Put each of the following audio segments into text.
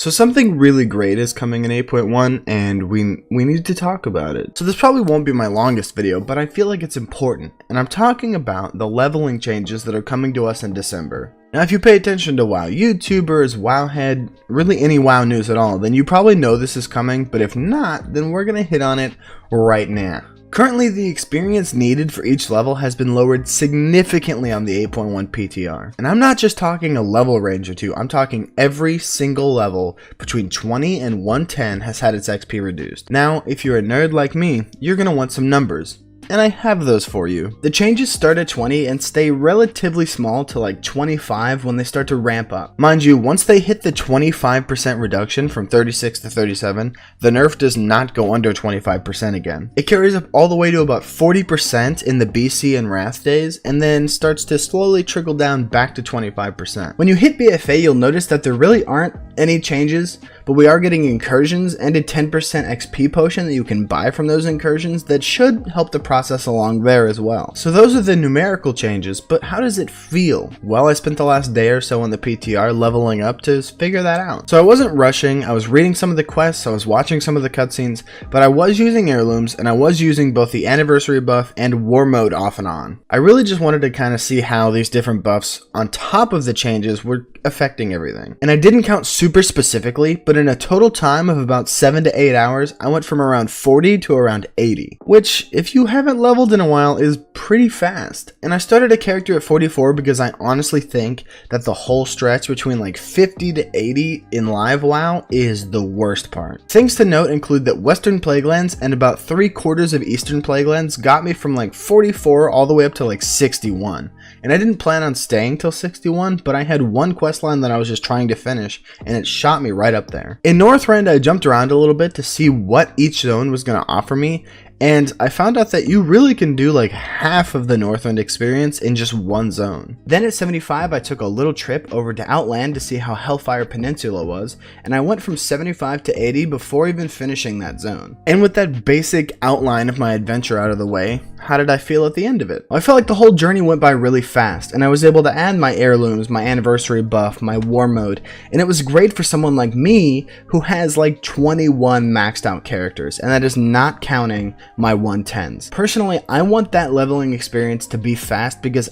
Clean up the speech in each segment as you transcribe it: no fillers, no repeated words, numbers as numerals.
So something really great is coming in 8.1 and we need to talk about it. So this probably won't be my longest video, but I feel like it's important. And I'm talking about the leveling changes that are coming to us in December. Now if you pay attention to WoW YouTubers, Wowhead, really any WoW news at all, then you probably know this is coming, but if not, then we're gonna hit on it right now. Currently, the experience needed for each level has been lowered significantly on the 8.1 PTR. And I'm not just talking a level range or two, I'm talking every single level between 20 and 110 has had its XP reduced. Now, if you're a nerd like me, you're gonna want some numbers. And I have those for you. The changes start at 20 and stay relatively small to like 25 when they start to ramp up. Mind you, once they hit the 25% reduction from 36 to 37, the nerf does not go under 25% again. It carries up all the way to about 40% in the BC and Wrath days, and then starts to slowly trickle down back to 25%. When you hit BFA, you'll notice that there really aren't any changes, but we are getting incursions and a 10% XP potion that you can buy from those incursions that should help the process along there as well. So those are the numerical changes, but how does it feel? Well, I spent the last day or so on the PTR leveling up to figure that out. So I wasn't rushing, I was reading some of the quests, I was watching some of the cutscenes, but I was using heirlooms and I was using both the anniversary buff and war mode off and on. I really just wanted to kind of see how these different buffs on top of the changes were affecting everything. And I didn't count super specifically, but in a total time of about 7 to 8 hours, I went from around 40 to around 80, which if you haven't leveled in a while is pretty fast. And I started a character at 44 because I honestly think that the whole stretch between like 50 to 80 in live WoW is the worst part. Things to note include that Western Plaguelands and about 3/4 of Eastern Plaguelands got me from like 44 all the way up to like 61. And I didn't plan on staying till 61, but I had one questline that I was just trying to finish, and it shot me right up there. In Northrend, I jumped around a little bit to see what each zone was going to offer me, and I found out that you really can do like half of the Northrend experience in just one zone. Then at 75, I took a little trip over to Outland to see how Hellfire Peninsula was, and I went from 75 to 80 before even finishing that zone. And with that basic outline of my adventure out of the way, how did I feel at the end of it? Well, I felt like the whole journey went by really fast, and I was able to add my heirlooms, my anniversary buff, my war mode, and it was great for someone like me who has like 21 maxed out characters, and that is not counting my 110s. Personally, I want that leveling experience to be fast because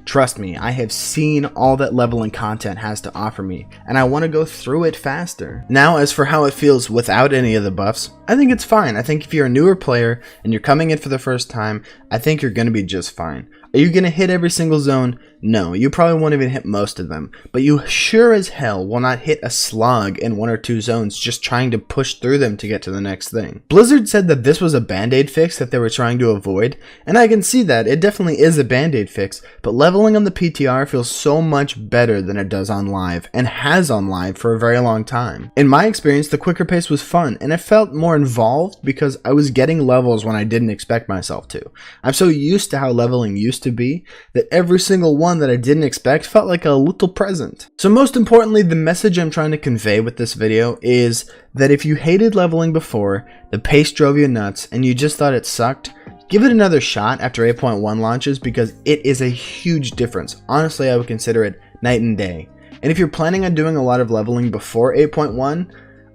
trust me, I have seen all that leveling content has to offer me, and I want to go through it faster. Now, as for how it feels without any of the buffs, I think it's fine. I think if you're a newer player and you're coming in for the first time, I think you're going to be just fine. Are you going to hit every single zone? No, you probably won't even hit most of them, but you sure as hell will not hit a slog in 1 or 2 zones just trying to push through them to get to the next thing. Blizzard said that this was a band-aid fix that they were trying to avoid, and I can see that. It definitely is a band-aid fix, but leveling on the PTR feels so much better than it does on live, and has on live for a very long time. In my experience, the quicker pace was fun, and it felt more involved because I was getting levels when I didn't expect myself to. I'm so used to how leveling used to be that every single one that I didn't expect felt like a little present. So most importantly, the message I'm trying to convey with this video is that if you hated leveling before, the pace drove you nuts, and you just thought it sucked, give it another shot after 8.1 launches because it is a huge difference. Honestly, I would consider it night and day. And if you're planning on doing a lot of leveling before 8.1,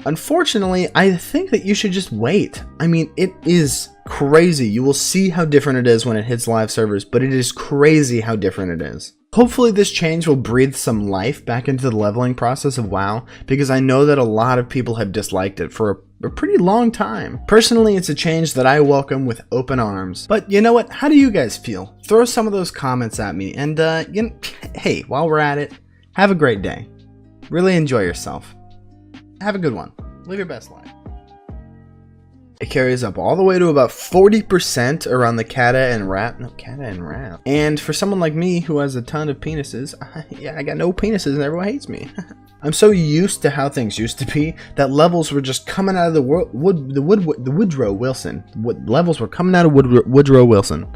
unfortunately, I think that you should just wait. I mean, it is crazy. You will see how different it is when it hits live servers, but it is crazy how different it is. Hopefully this change will breathe some life back into the leveling process of WoW, because I know that a lot of people have disliked it for a pretty long time. Personally, it's a change that I welcome with open arms. But you know what? How do you guys feel? Throw some of those comments at me, and hey, while we're at it, have a great day. Really enjoy yourself. Have a good one. Live your best life. It carries up all the way to about 40% around the Kata and Rat. No, Kata and Rat. And for someone like me who has a ton of penises, yeah, I got no penises and everyone hates me. I'm so used to how things used to be that levels were just coming out of the Woodrow Wilson. Levels were coming out of Woodrow Wilson.